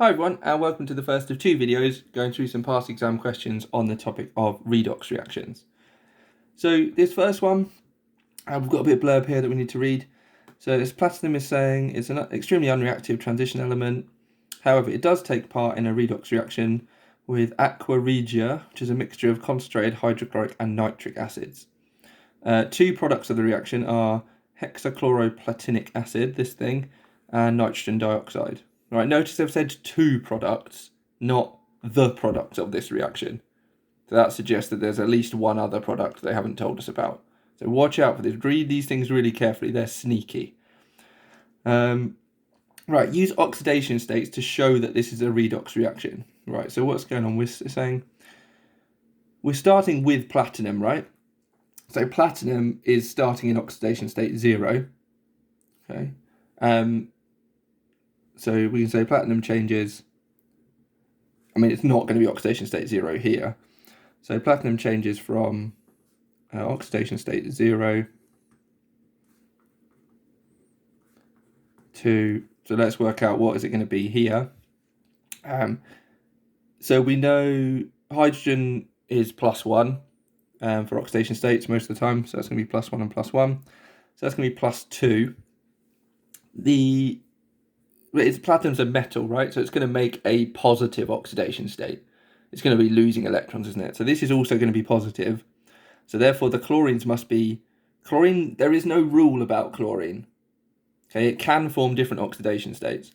Hi everyone, and welcome to the first of two videos going through some past exam questions on the topic of redox reactions. So this first one, we've got a bit of blurb here that we need to read. So this platinum is saying it's an extremely unreactive transition element. However, it does take part in a redox reaction with aqua regia, which is a mixture of concentrated hydrochloric and nitric acids. Two products of the reaction are hexachloroplatinic acid, this thing, and nitrogen dioxide. Right, notice I've said two products, not the product of this reaction. So that suggests that there's at least one other product they haven't told us about. So watch out for this. Read these things really carefully. They're sneaky. Right, use oxidation states to show that this is a redox reaction. Right, so what's going on? We're saying we're starting with platinum, right? So platinum is starting in oxidation state 0. Okay. So we can say platinum changes. I mean, it's not going to be oxidation state 0 here. So platinum changes from oxidation state 0 to, so let's work out what is it going to be here. So we know hydrogen is +1 for oxidation states most of the time. So that's going to be +1 and +1. So that's going to be +2. Platinum's a metal, right? So it's going to make a positive oxidation state. It's going to be losing electrons, isn't it? So this is also going to be positive. So therefore the chlorines must be, chlorine, there is no rule about chlorine. Okay, it can form different oxidation states.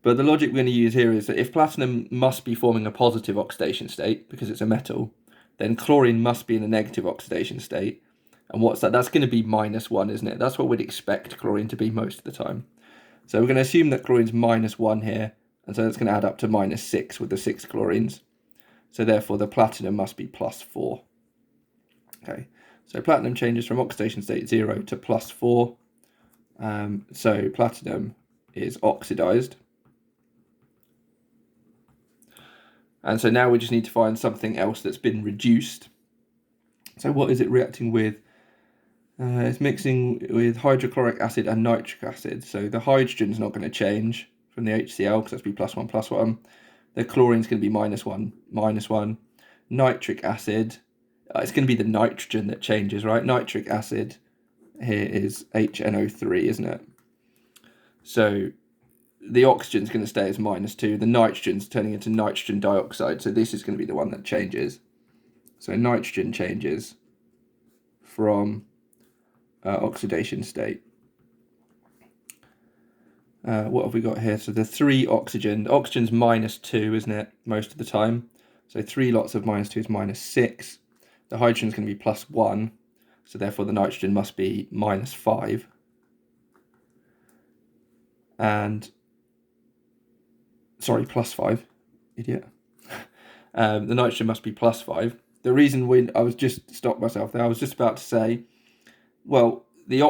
But the logic we're going to use here is that if platinum must be forming a positive oxidation state, because it's a metal, then chlorine must be in a negative oxidation state. And what's that? That's going to be -1, isn't it? That's what we'd expect chlorine to be most of the time. So we're going to assume that chlorine's -1 here, and so it's going to add up to -6 with the 6 chlorines. So therefore the platinum must be +4. Okay, so platinum changes from oxidation state 0 to +4. So platinum is oxidized. And so now we just need to find something else that's been reduced. So what is it reacting with? It's mixing with hydrochloric acid and nitric acid. So the hydrogen's not going to change from the HCl because that's be +1, +1. The chlorine's going to be -1, -1. Nitric acid, it's going to be the nitrogen that changes, right? Nitric acid here is HNO3, isn't it? So the oxygen's going to stay as -2. The nitrogen's turning into nitrogen dioxide. So this is going to be the one that changes. So nitrogen changes from oxidation state. What have we got here? So the 3 oxygen. Oxygen's -2, isn't it? Most of the time. So 3 lots of -2 is -6. The hydrogen's going to be +1. So therefore the nitrogen must be -5. And, sorry, +5. Idiot. The nitrogen must be +5. The reason I was just stopped myself there. I was just about to say, well, the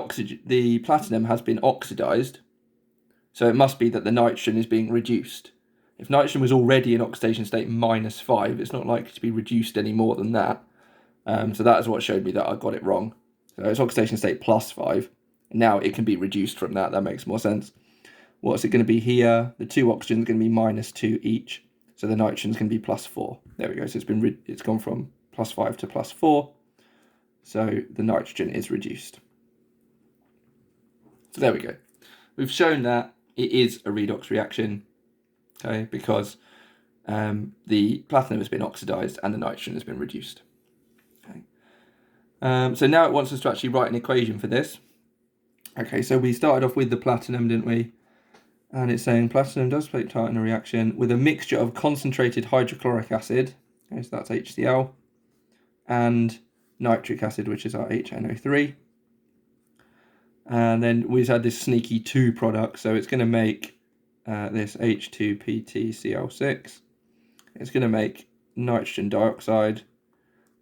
platinum has been oxidized, so it must be that the nitrogen is being reduced. If nitrogen was already in oxidation state -5, it's not likely to be reduced any more than that. So that is what showed me that I got it wrong. So it's oxidation state +5. And now it can be reduced from that. That makes more sense. What's it going to be here? The 2 oxygens are going to be -2 each. So the nitrogen's going to be +4. There we go. So it's gone from +5 to +4. So the nitrogen is reduced. So there we go. We've shown that it is a redox reaction, okay, because the platinum has been oxidized and the nitrogen has been reduced. Okay. So now it wants us to actually write an equation for this. Okay, so we started off with the platinum, didn't we? And it's saying platinum does take part in a reaction with a mixture of concentrated hydrochloric acid, okay, so that's HCl, and nitric acid, which is our HNO3. And then we've had this sneaky 2 product, so it's going to make this H2PtCl6. It's going to make nitrogen dioxide,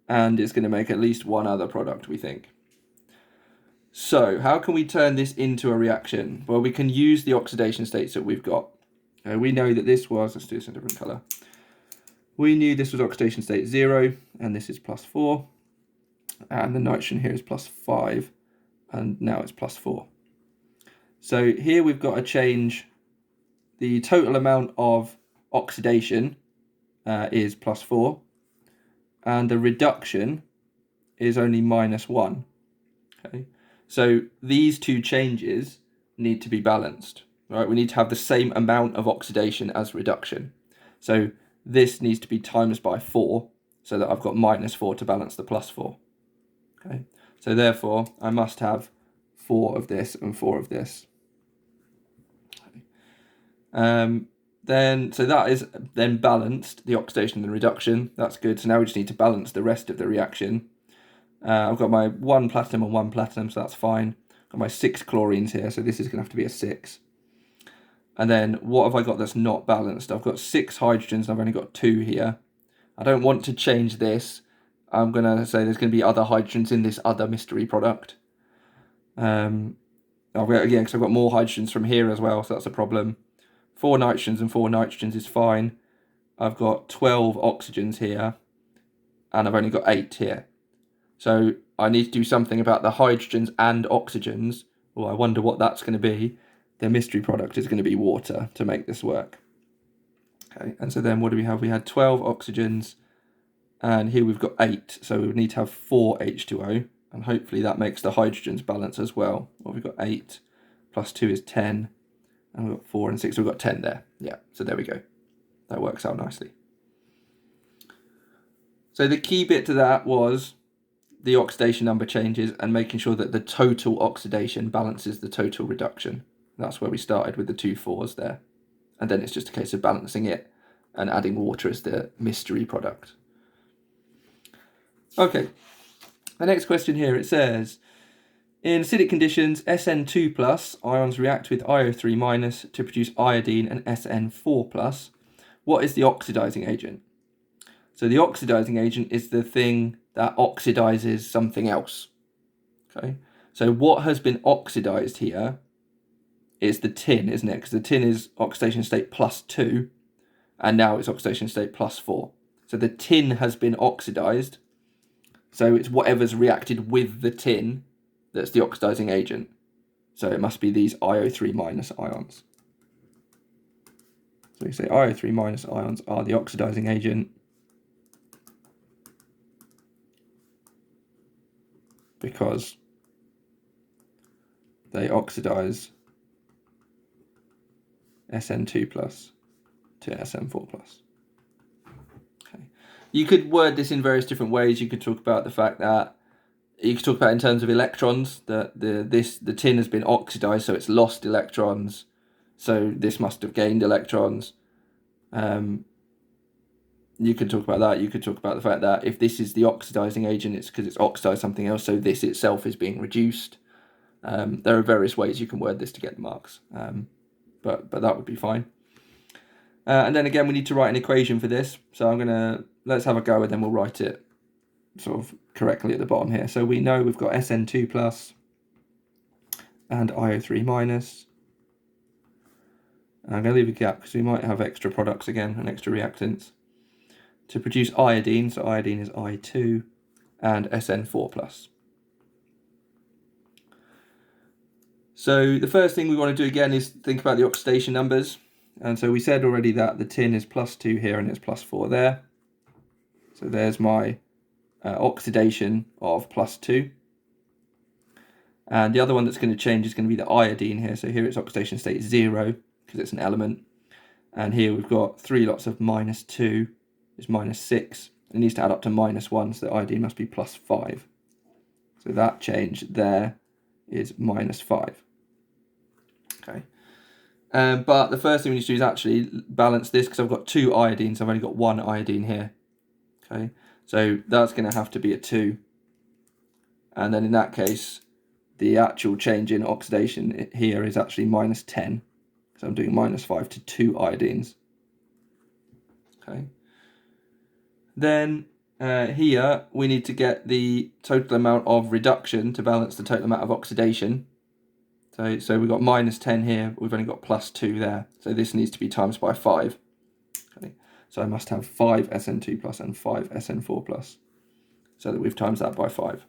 and it's going to make at least one other product, we think. So how can we turn this into a reaction? Well, we can use the oxidation states that we've got. We know that this was, let's do this in a different colour. We knew this was oxidation state 0, and this is +4. And the nitrogen here is +5, and now it's +4. So here we've got a change the total amount of oxidation is +4, and the reduction is only -1. Okay, so these two changes need to be balanced, right? We need to have the same amount of oxidation as reduction. So this needs to be times by 4, so that I've got -4 to balance the +4. Okay, so therefore I must have 4 of this and 4 of this. So that is then balanced, the oxidation and the reduction. That's good. So now we just need to balance the rest of the reaction. I've got my 1 platinum and 1 platinum, so that's fine. Got my 6 chlorines here, so this is going to have to be a 6. And then what have I got that's not balanced? I've got 6 hydrogens and I've only got 2 here. I don't want to change this. I'm going to say there's going to be other hydrogens in this other mystery product. Again, because I've got more hydrogens from here as well, so that's a problem. 4 nitrogens and 4 nitrogens is fine. I've got 12 oxygens here, and I've only got 8 here. So I need to do something about the hydrogens and oxygens. Well, I wonder what that's going to be. The mystery product is going to be water to make this work. Okay, and so then what do we have? We had 12 oxygens, and here we've got 8. So we would need to have 4 H2O, and hopefully that makes the hydrogens balance as well. Well, we've got 8 plus 2 is 10, and we've got 4 and 6, so we've got 10 there. Yeah, so there we go. That works out nicely. So the key bit to that was the oxidation number changes and making sure that the total oxidation balances the total reduction. That's where we started with the 2 4s there. And then it's just a case of balancing it and adding water as the mystery product. Okay, the next question here, it says, in acidic conditions, SN2+ ions react with IO3- to produce iodine and SN4+. What is the oxidizing agent? So the oxidizing agent is the thing that oxidizes something else. Okay, so what has been oxidized here is the tin, isn't it? Because the tin is oxidation state +2, and now it's oxidation state +4. So the tin has been oxidized, so it's whatever's reacted with the tin that's the oxidizing agent. So it must be these IO3- ions. So we say IO3- ions are the oxidizing agent because they oxidize SN2+ to SN4+. Okay. You could word this in various different ways. You could talk about the fact that you could talk about in terms of electrons, that the tin has been oxidized, so it's lost electrons. So this must have gained electrons. You could talk about that. You could talk about the fact that if this is the oxidizing agent, it's because it's oxidized something else, so this itself is being reduced. There are various ways you can word this to get the marks, but that would be fine. And then again, we need to write an equation for this. So let's have a go, and then we'll write it sort of correctly at the bottom here. So we know we've got SN2+ and IO3-. I'm going to leave a gap because we might have extra products again and extra reactants to produce iodine. So iodine is I2 and SN4+. So the first thing we want to do again is think about the oxidation numbers. And so we said already that the tin is +2 here and it's +4 there. So there's my oxidation of +2. And the other one that's going to change is going to be the iodine here. So here it's oxidation state 0 because it's an element. And here we've got 3 lots of -2 is -6. It needs to add up to -1, so the iodine must be +5. So that change there is -5. Okay. But the first thing we need to do is actually balance this because I've got 2 iodines. I've only got 1 iodine here. Okay, so that's going to have to be a 2. And then in that case, the actual change in oxidation here is actually -10. So I'm doing -5 to 2 iodines. Okay. Then here we need to get the total amount of reduction to balance the total amount of oxidation. So we've got -10 here, we've only got +2 there. So this needs to be times by 5. Okay. So I must have 5 SN2+ and 5 SN4+, so that we've times that by 5.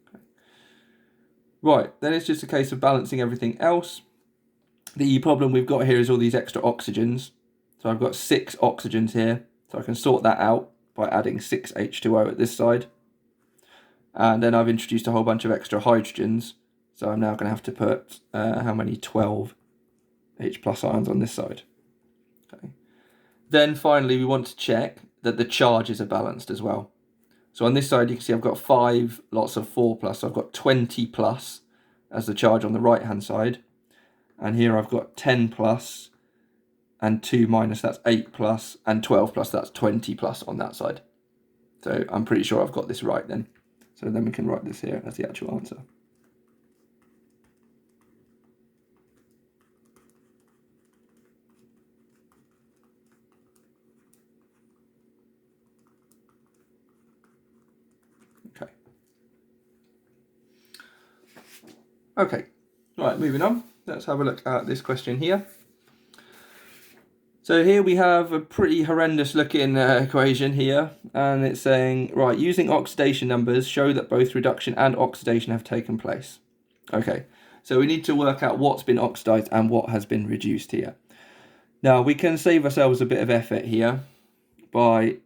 Okay. Right, then it's just a case of balancing everything else. The problem we've got here is all these extra oxygens. So I've got 6 oxygens here. So I can sort that out by adding 6 H2O at this side. And then I've introduced a whole bunch of extra hydrogens. So I'm now going to have to put, how many? 12 H plus ions on this side. Okay. Then finally, we want to check that the charges are balanced as well. So on this side, you can see I've got 5 lots of 4 plus. So I've got 20 plus as the charge on the right-hand side. And here I've got 10 plus and 2 minus, that's 8 plus, and 12 plus, that's 20 plus on that side. So I'm pretty sure I've got this right then. So then we can write this here as the actual answer. Okay. Okay, right, moving on. Let's have a look at this question here. So here we have a pretty horrendous looking equation here, and it's saying, right, using oxidation numbers, show that both reduction and oxidation have taken place. Okay, so we need to work out what's been oxidized and what has been reduced here. Now, we can save ourselves a bit of effort here by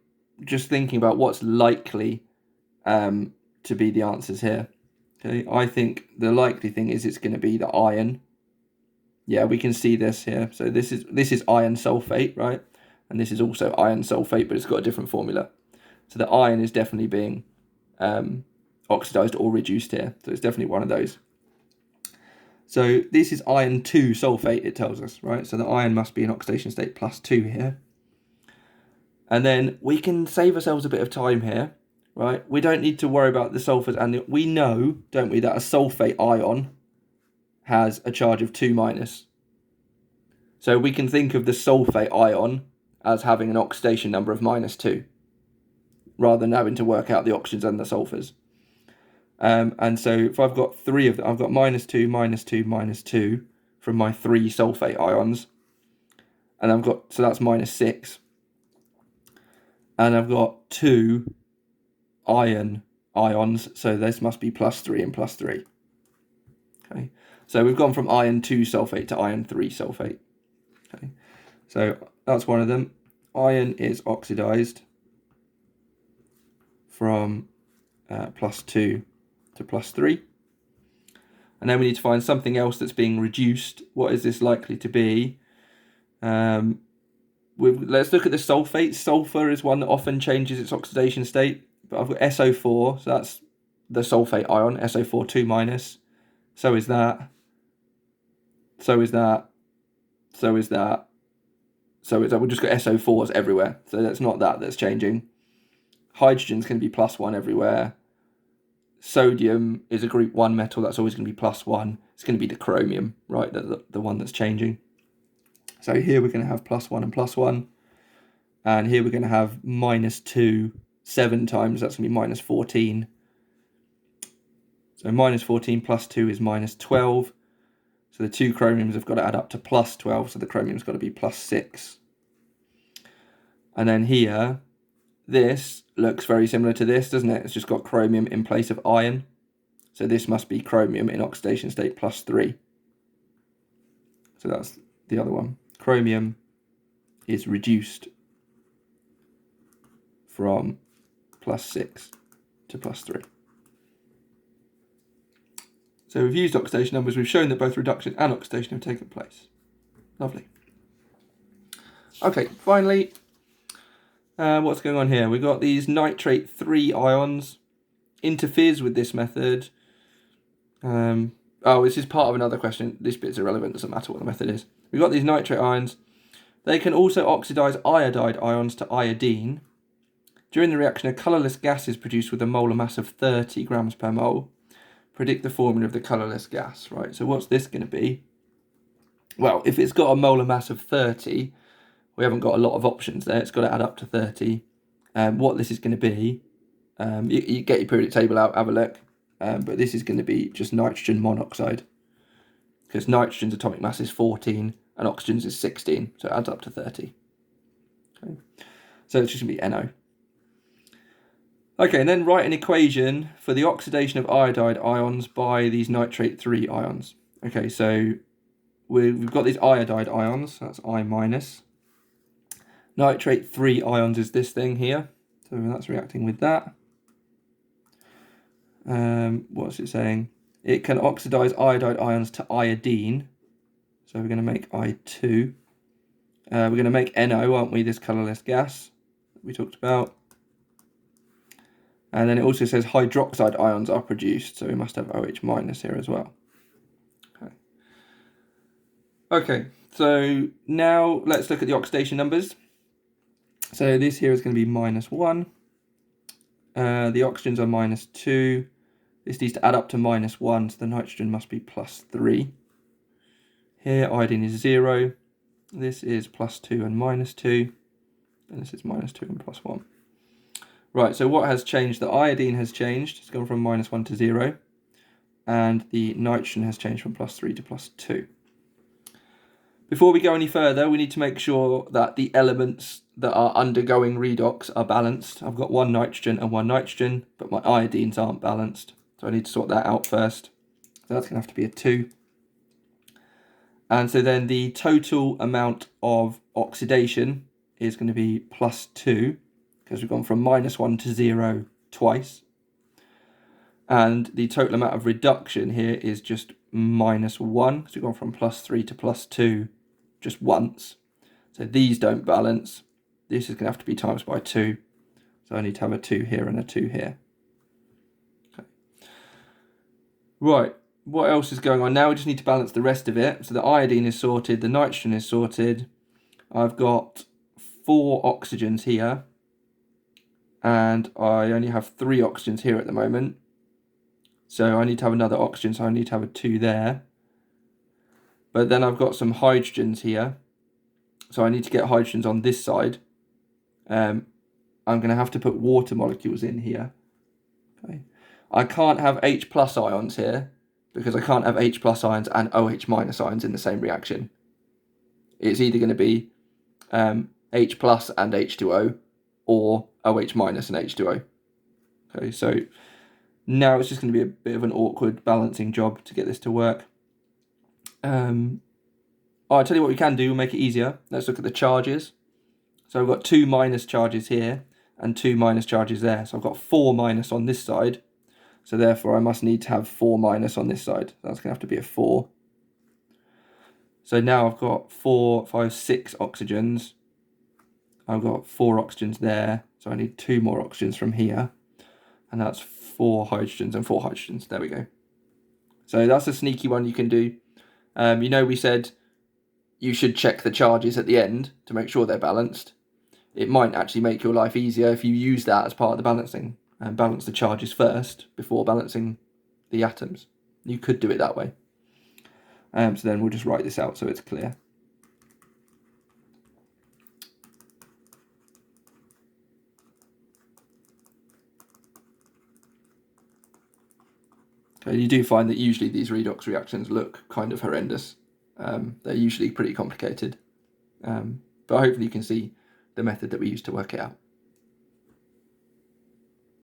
just thinking about what's likely to be the answers here. Okay, I think the likely thing is it's going to be the iron. Yeah, we can see this here. So this is iron sulfate, right? And this is also iron sulfate, but it's got a different formula. So the iron is definitely being oxidized or reduced here. So it's definitely one of those. So this is iron 2 sulfate, it tells us, right? So the iron must be in oxidation state +2 here. And then we can save ourselves a bit of time here, right? We don't need to worry about the sulfurs. And we know, don't we, that a sulfate ion has a charge of 2 minus. So we can think of the sulfate ion as having an oxidation number of -2, rather than having to work out the oxygens and the sulfurs. And so if I've got 3 of them, I've got -2, -2, -2 from my 3 sulfate ions. And I've got, so that's -6. And I've got 2 iron ions, so this must be +3 and +3. Okay. So we've gone from iron 2 sulfate to iron 3 sulfate. Okay, so that's one of them. Iron is oxidized from +2 to +3. And then we need to find something else that's being reduced. What is this likely to be? Let's look at the sulfate. Sulfur is one that often changes its oxidation state. But I've got SO4, so that's the sulfate ion, SO4 2 minus. So is that. So is that. So is that. So is that. We've just got SO4s everywhere. So that's not that that's changing. Hydrogen's going to be +1 everywhere. Sodium is a group 1 metal. That's always going to be +1. It's going to be the chromium, right? The one that's changing. So here we're going to have +1 and +1. And here we're going to have -2 7 times. That's going to be -14. So -14 plus 2 is -12. So the 2 chromiums have got to add up to +12. So the chromium's got to be +6. And then here, this looks very similar to this, doesn't it? It's just got chromium in place of iron. So this must be chromium in oxidation state +3. So that's the other one. Chromium is reduced from +6 to +3. So we've used oxidation numbers. We've shown that both reduction and oxidation have taken place. Lovely. Okay, finally, what's going on here? We've got these nitrate 3 ions. Interferes with this method. This is part of another question. This bit's irrelevant. Doesn't matter what the method is. We've got these nitrate ions. They can also oxidize iodide ions to iodine. During the reaction, a colourless gas is produced with a molar mass of 30 grams per mole. Predict the formula of the colourless gas, right? So what's this going to be? Well, if it's got a molar mass of 30, we haven't got a lot of options there. It's got to add up to 30. What this is going to be, you get your periodic table out, have a look. But this is going to be just nitrogen monoxide. Because nitrogen's atomic mass is 14 and oxygen's is 16. So it adds up to 30. Okay. So it's just going to be NO. Okay, and then write an equation for the oxidation of iodide ions by these nitrate 3 ions. Okay, so we've got these iodide ions, that's I minus. Nitrate 3 ions is this thing here, so that's reacting with that. What's it saying? It can oxidize iodide ions to iodine, so we're going to make I2. We're going to make NO, aren't we, this colourless gas that we talked about. And then it also says hydroxide ions are produced, so we must have OH minus here as well. Okay, so now let's look at the oxidation numbers. So this here is going to be -1. The oxygens are -2. This needs to add up to -1, so the nitrogen must be +3. Here, iodine is 0. This is +2 and -2. And this is -2 and +1. Right, so what has changed? The iodine has changed. It's gone from -1 to 0. And the nitrogen has changed from +3 to +2. Before we go any further, we need to make sure that the elements that are undergoing redox are balanced. I've got 1 nitrogen and 1 nitrogen, but my iodines aren't balanced. So I need to sort that out first. So that's going to have to be a 2. And so then the total amount of oxidation is going to be +2, because we've gone from -1 to 0 twice. And the total amount of reduction here is just -1, because we've gone from +3 to +2 just once. So these don't balance. This is going to have to be times by 2. So I need to have a 2 here and a 2 here. Okay. Right, what else is going on? Now we just need to balance the rest of it. So the iodine is sorted, the nitrogen is sorted. I've got 4 oxygens here. And I only have 3 oxygens here at the moment. So I need to have another oxygen, so I need to have a 2 there. But then I've got some hydrogens here. So I need to get hydrogens on this side. I'm going to have to put water molecules in here. Okay. I can't have H plus ions here, because I can't have H plus ions and OH minus ions in the same reaction. It's either going to be H plus and H2O, or OH minus and H2O. Okay, so now it's just going to be a bit of an awkward balancing job to get this to work. I'll tell you what we can do, we'll make it easier. Let's look at the charges. So I've got 2 minus charges here and 2 minus charges there. So I've got 4 minus on this side. So therefore I must need to have 4 minus on this side. So that's going to have to be a 4. So now I've got 4, 5, 6 oxygens. I've got 4 oxygens there. So I need 2 more oxygens from here. And that's 4 hydrogens and 4 hydrogens. There we go. So that's a sneaky one you can do. You know, we said you should check the charges at the end to make sure they're balanced. It might actually make your life easier if you use that as part of the balancing and balance the charges first before balancing the atoms. You could do it that way. So then we'll just write this out so it's clear. Okay, you do find that usually these redox reactions look kind of horrendous. They're usually pretty complicated. But hopefully you can see the method that we use to work it out.